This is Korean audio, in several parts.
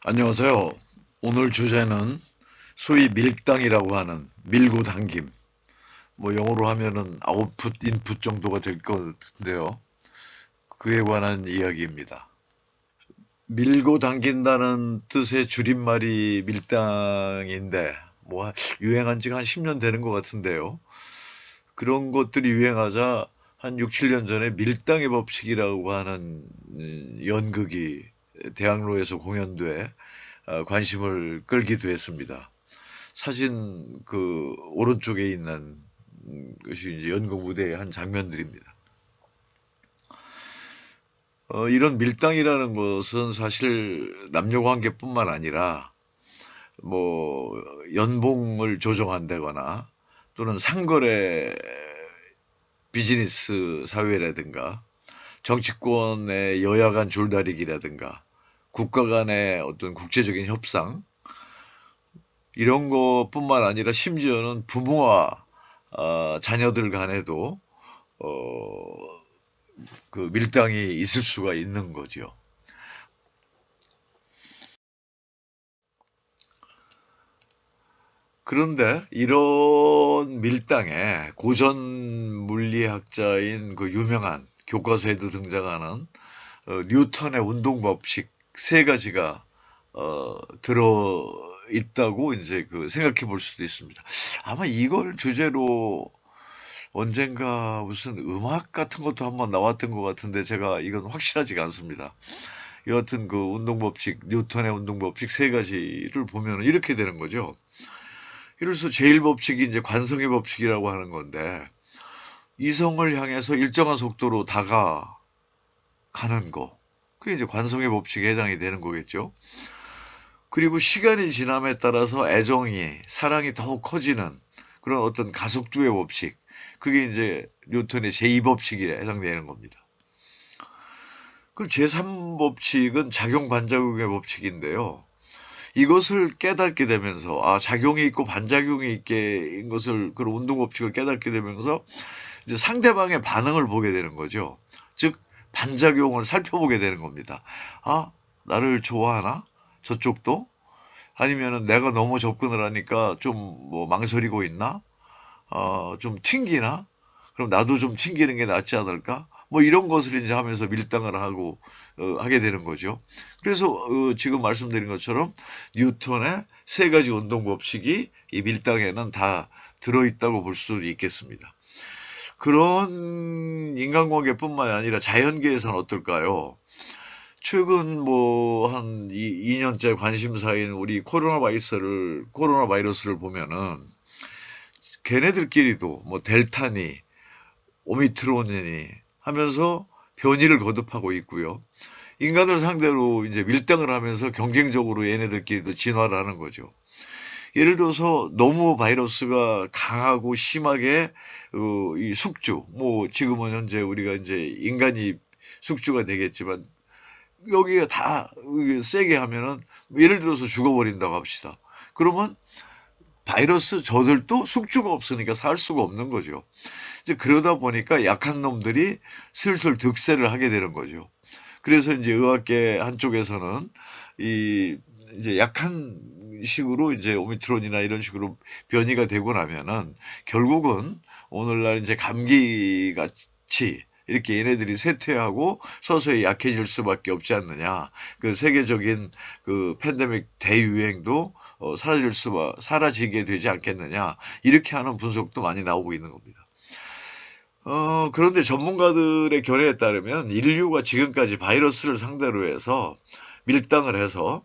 안녕하세요. 오늘 주제는 소위 밀당이라고 하는 밀고 당김. 뭐 영어로 하면은 아웃풋, 인풋 정도가 될 것 같은데요. 그에 관한 이야기입니다. 밀고 당긴다는 뜻의 줄임말이 밀당인데 뭐 유행한 지가 한 10년 되는 것 같은데요. 그런 것들이 유행하자 한 6, 7년 전에 밀당의 법칙이라고 하는 연극이 대학로에서 공연돼 관심을 끌기도 했습니다. 사진 그 오른쪽에 있는 것이 이제 연극 무대의 한 장면들입니다. 이런 밀당이라는 것은 사실 남녀 관계뿐만 아니라 뭐 연봉을 조정한다거나 또는 상거래 비즈니스 사회라든가 정치권의 여야 간 줄다리기라든가 국가 간의 어떤 국제적인 협상 이런 것뿐만 아니라 심지어는 부모와 자녀들 간에도 어, 그 밀당이 있을 수가 있는 거죠. 그런데 이런 밀당에 고전 물리학자인 그 유명한 교과서에도 등장하는 뉴턴의 운동 법칙 세 가지가 들어 있다고 이제 그 생각해 볼 수도 있습니다. 아마 이걸 주제로 언젠가 무슨 음악 같은 것도 한번 나왔던 것 같은데 제가 이건 확실하지가 않습니다. 여하튼 그 운동 법칙, 뉴턴의 운동 법칙 세 가지를 보면 이렇게 되는 거죠. 예를 들어서 제일 법칙이 이제 관성의 법칙이라고 하는 건데 이성을 향해서 일정한 속도로 다가가는 거. 그게 이제 관성의 법칙에 해당이 되는 거겠죠. 그리고 시간이 지남에 따라서 애정이, 사랑이 더욱 커지는 그런 어떤 가속도의 법칙. 그게 이제 뉴턴의 제2법칙에 해당되는 겁니다. 그 제3법칙은 작용 반작용의 법칙인데요. 이것을 깨닫게 되면서 작용이 있고 반작용이 있게인 것을 그런 운동 법칙을 깨닫게 되면서 이제 상대방의 반응을 보게 되는 거죠. 즉 반작용을 살펴보게 되는 겁니다. 나를 좋아하나? 저쪽도? 아니면은 내가 너무 접근을 하니까 좀 뭐 망설이고 있나? 좀 튕기나? 그럼 나도 좀 튕기는 게 낫지 않을까? 뭐 이런 것을 이제 하면서 밀당을 하고 하게 되는 거죠. 그래서 지금 말씀드린 것처럼 뉴턴의 세 가지 운동 법칙이 이 밀당에는 다 들어있다고 볼 수 있겠습니다. 그런 인간관계뿐만 아니라 자연계에서는 어떨까요? 최근 뭐 한 2년째 관심사인 우리 코로나 바이러스를 보면은 걔네들끼리도 뭐 델타니, 오미크론이니 하면서 변이를 거듭하고 있고요. 인간을 상대로 이제 밀당을 하면서 경쟁적으로 얘네들끼리도 진화를 하는 거죠. 예를 들어서 너무 바이러스가 강하고 심하게 이 숙주, 뭐 지금은 현재 우리가 이제 인간이 숙주가 되겠지만 여기가 다 세게 하면은 예를 들어서 죽어버린다고 합시다. 그러면 바이러스 저들도 숙주가 없으니까 살 수가 없는 거죠. 이제 그러다 보니까 약한 놈들이 슬슬 득세를 하게 되는 거죠. 그래서 이제 의학계 한쪽에서는 이 이제 약한 식으로 이제 오미크론이나 이런 식으로 변이가 되고 나면은 결국은 오늘날 이제 감기 같이 이렇게 얘네들이 쇠퇴하고 서서히 약해질 수밖에 없지 않느냐. 그 세계적인 그 팬데믹 대유행도 사라지게 되지 않겠느냐. 이렇게 하는 분석도 많이 나오고 있는 겁니다. 그런데 전문가들의 견해에 따르면 인류가 지금까지 바이러스를 상대로 해서 밀당을 해서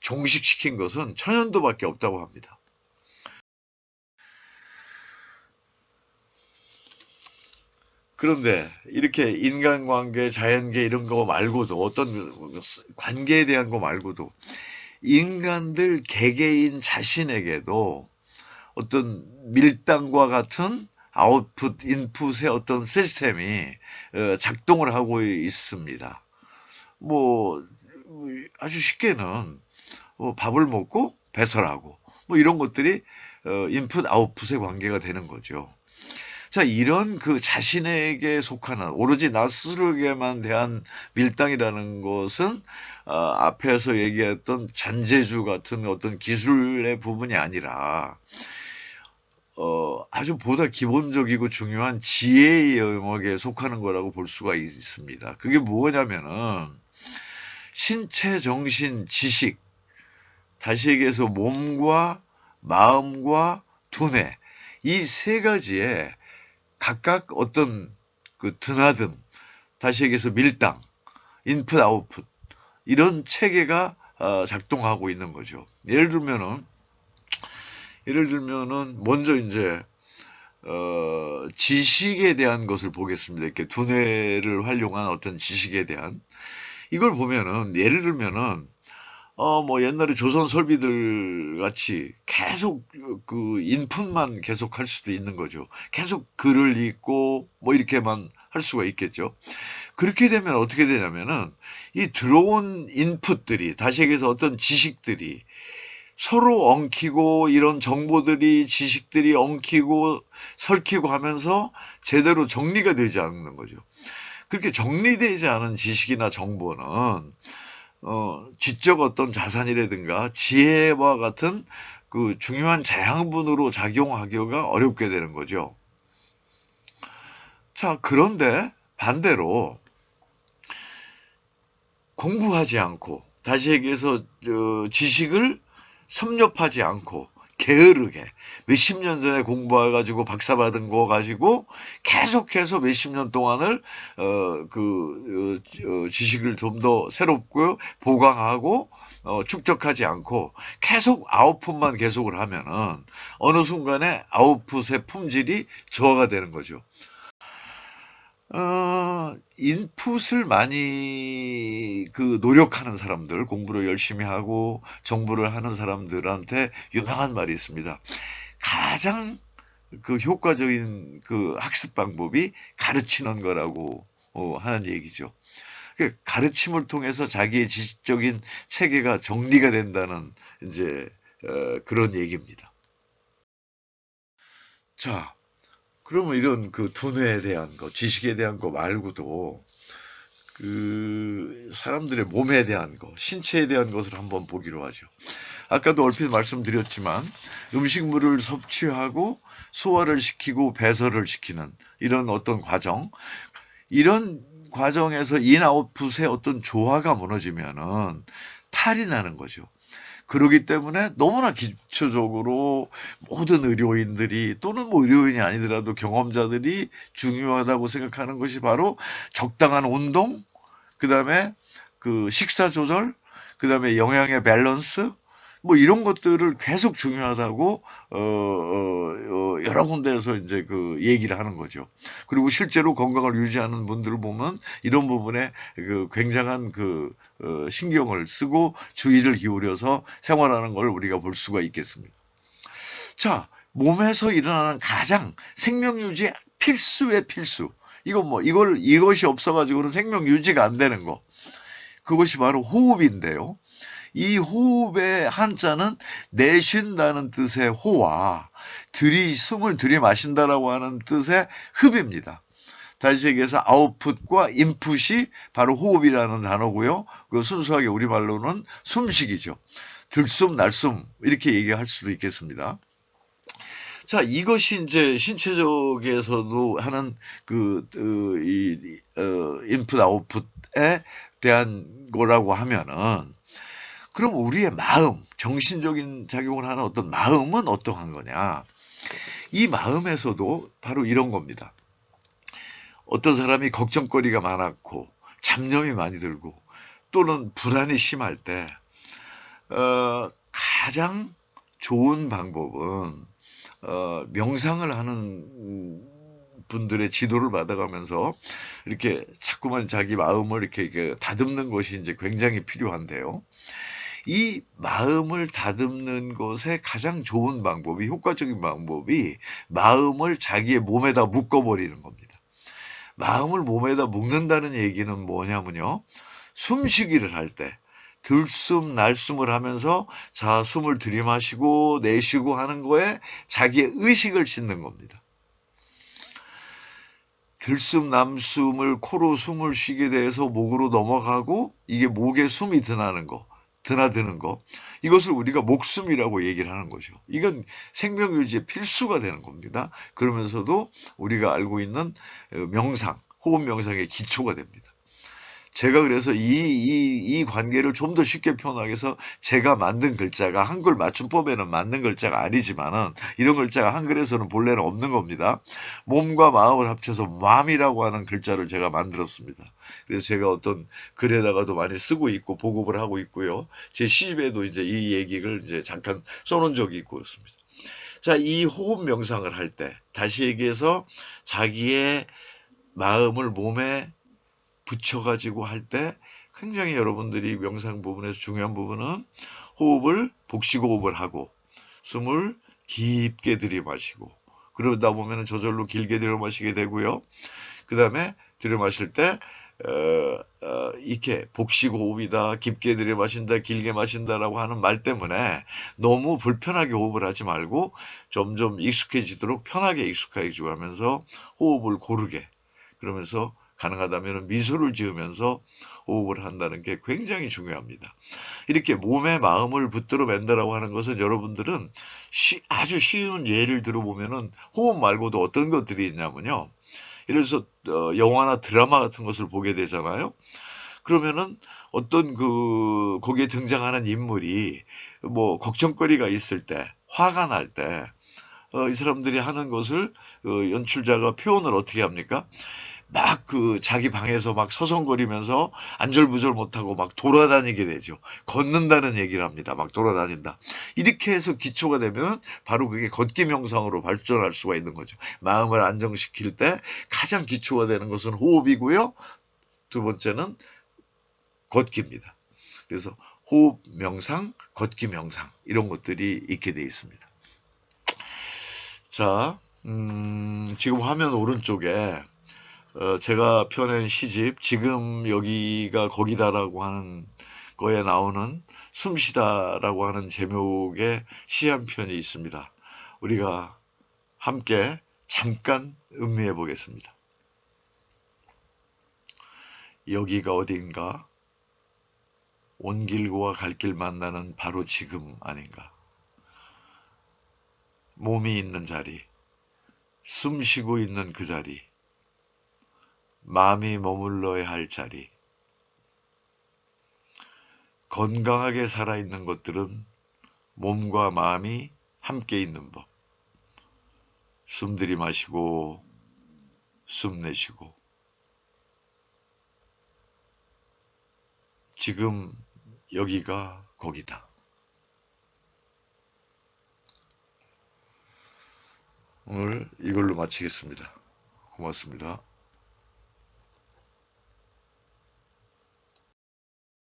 종식시킨 것은 천연도밖에 없다고 합니다. 그런데 이렇게 인간관계, 자연계 이런 거 말고도 어떤 관계에 대한 거 말고도 인간들 개개인 자신에게도 어떤 밀당과 같은 아웃풋, 인풋의 어떤 시스템이 작동을 하고 있습니다. 뭐 아주 쉽게는 밥을 먹고 배설하고 뭐 이런 것들이 인풋 아웃풋의 관계가 되는 거죠. 자, 이런 그 자신에게 속하는 오로지 나 스스로에게만 대한 밀당이라는 것은 앞에서 얘기했던 잔재주 같은 어떤 기술의 부분이 아니라 아주 보다 기본적이고 중요한 지혜의 영역에 속하는 거라고 볼 수가 있습니다. 그게 뭐냐면은 신체, 정신, 지식, 다시 얘기해서 몸과 마음과 두뇌, 이 세 가지에 각각 어떤 그 드나듦, 다시 얘기해서 밀당, 인풋, 아웃풋, 이런 체계가 작동하고 있는 거죠. 예를 들면은 먼저 이제 지식에 대한 것을 보겠습니다. 이렇게 두뇌를 활용한 어떤 지식에 대한 이걸 보면은 예를 들면은 뭐 옛날에 조선 설비들 같이 계속 그 인풋만 계속 할 수도 있는 거죠. 계속 글을 읽고 뭐 이렇게만 할 수가 있겠죠. 그렇게 되면 어떻게 되냐면은 이 들어온 인풋들이 다시 얘기해서 어떤 지식들이 서로 엉키고 이런 정보들이 지식들이 엉키고 설키고 하면서 제대로 정리가 되지 않는 거죠. 그렇게 정리되지 않은 지식이나 정보는 지적 어떤 자산이라든가 지혜와 같은 그 중요한 자양분으로 작용하기가 어렵게 되는 거죠. 자, 그런데 반대로 공부하지 않고 다시 얘기해서 지식을 섭렵하지 않고 게으르게 몇십 년 전에 공부해가지고 박사 받은 거 가지고 계속해서 몇십 년 동안을 지식을 좀 더 새롭고 보강하고 축적하지 않고 계속 아웃풋만 계속을 하면은 어느 순간에 아웃풋의 품질이 저하가 되는 거죠. 인풋을 많이 노력하는 사람들, 공부를 열심히 하고 정부를 하는 사람들한테 유명한 말이 있습니다. 가장 효과적인 학습 방법이 가르치는 거라고 하는 얘기죠. 가르침을 통해서 자기의 지식적인 체계가 정리가 된다는 이제 그런 얘기입니다. 자, 그러면 이런 두뇌에 대한 거, 지식에 대한 거 말고도 사람들의 몸에 대한 거, 신체에 대한 것을 한번 보기로 하죠. 아까도 얼핏 말씀드렸지만 음식물을 섭취하고 소화를 시키고 배설을 시키는 이런 어떤 과정, 이런 과정에서 인아웃풋의 어떤 조화가 무너지면은 탈이 나는 거죠. 그러기 때문에 너무나 기초적으로 모든 의료인들이 또는 뭐 의료인이 아니더라도 경험자들이 중요하다고 생각하는 것이 바로 적당한 운동, 그다음에 식사 조절, 그다음에 영양의 밸런스, 뭐 이런 것들을 계속 중요하다고 여러 군데에서 이제 얘기를 하는 거죠. 그리고 실제로 건강을 유지하는 분들을 보면 이런 부분에 굉장한 신경을 쓰고 주의를 기울여서 생활하는 걸 우리가 볼 수가 있겠습니다. 자, 몸에서 일어나는 가장 생명 유지 필수의 필수. 이것이 없어가지고는 생명 유지가 안 되는 거. 그것이 바로 호흡인데요. 이 호흡의 한자는 내쉰다는 뜻의 호와 숨을 들이마신다라고 하는 뜻의 흡입니다. 다시 얘기해서 아웃풋과 인풋이 바로 호흡이라는 단어고요. 순수하게 우리말로는 숨쉬기죠. 들숨, 날숨 이렇게 얘기할 수도 있겠습니다. 자, 이것이 이제 신체적에서도 하는 인풋 아웃풋에 대한 거라고 하면은 그럼 우리의 마음, 정신적인 작용을 하는 어떤 마음은 어떠한 거냐? 이 마음에서도 바로 이런 겁니다. 어떤 사람이 걱정거리가 많았고 잡념이 많이 들고 또는 불안이 심할 때 가장 좋은 방법은 명상을 하는 분들의 지도를 받아가면서 이렇게 자꾸만 자기 마음을 이렇게 다듬는 것이 이제 굉장히 필요한데요. 이 마음을 다듬는 것의 가장 좋은 방법이, 효과적인 방법이 마음을 자기의 몸에다 묶어버리는 겁니다. 마음을 몸에다 묶는다는 얘기는 뭐냐면요. 숨쉬기를 할 때 들숨 날숨을 하면서 자, 숨을 들이마시고 내쉬고 하는 거에 자기의 의식을 싣는 겁니다. 들숨 남숨을 코로 숨을 쉬게 돼서 목으로 넘어가고 이게 목에 숨이 드나드는 거 이것을 우리가 목숨이라고 얘기를 하는 거죠. 이건 생명유지의 필수가 되는 겁니다. 그러면서도 우리가 알고 있는 명상, 호흡 명상의 기초가 됩니다. 제가 그래서 이 관계를 좀 더 쉽게 표현하기 위해서 제가 만든 글자가 한글 맞춤법에는 맞는 글자가 아니지만은 이런 글자가 한글에서는 본래는 없는 겁니다. 몸과 마음을 합쳐서 맘이라고 하는 글자를 제가 만들었습니다. 그래서 제가 어떤 글에다가도 많이 쓰고 있고 보급을 하고 있고요. 제 시집에도 이제 이 얘기를 이제 잠깐 써놓은 적이 있고 그렇습니다. 자, 이 호흡 명상을 할 때 다시 얘기해서 자기의 마음을 몸에 붙여가지고 할 때 굉장히 여러분들이 명상 부분에서 중요한 부분은 호흡을 복식호흡을 하고 숨을 깊게 들이마시고 그러다 보면 저절로 길게 들이마시게 되고요. 그 다음에 들이마실 때 이렇게 복식호흡이다, 깊게 들이마신다, 길게 마신다라고 하는 말 때문에 너무 불편하게 호흡을 하지 말고 점점 익숙해지도록 편하게 익숙해지고 하면서 호흡을 고르게 그러면서 가능하다면 미소를 지으면서 호흡을 한다는 게 굉장히 중요합니다. 이렇게 몸에 마음을 붙들어 맨다라고 하는 것은 여러분들은 아주 쉬운 예를 들어보면은 호흡 말고도 어떤 것들이 있냐면요. 예를 들어서 영화나 드라마 같은 것을 보게 되잖아요. 그러면은 어떤 거기에 등장하는 인물이 뭐 걱정거리가 있을 때, 화가 날 때, 이 사람들이 하는 것을 연출자가 표현을 어떻게 합니까? 막 자기 방에서 막 서성거리면서 안절부절 못하고 막 돌아다니게 되죠. 걷는다는 얘기를 합니다. 막 돌아다닌다. 이렇게 해서 기초가 되면 바로 그게 걷기 명상으로 발전할 수가 있는 거죠. 마음을 안정시킬 때 가장 기초가 되는 것은 호흡이고요. 두 번째는 걷기입니다. 그래서 호흡 명상, 걷기 명상 이런 것들이 있게 되어 있습니다. 자, 지금 화면 오른쪽에 제가 펴낸 시집 지금 여기가 거기다라고 하는 거에 나오는 숨쉬다라고 하는 제목의 시 한 편이 있습니다. 우리가 함께 잠깐 음미해 보겠습니다. 여기가 어딘가? 온 길과 갈 길 만나는 바로 지금 아닌가? 몸이 있는 자리, 숨 쉬고 있는 그 자리, 마음이 머물러야 할 자리. 건강하게 살아있는 것들은 몸과 마음이 함께 있는 법. 숨 들이마시고 숨 내쉬고 지금 여기가 거기다. 오늘 이걸로 마치겠습니다. 고맙습니다.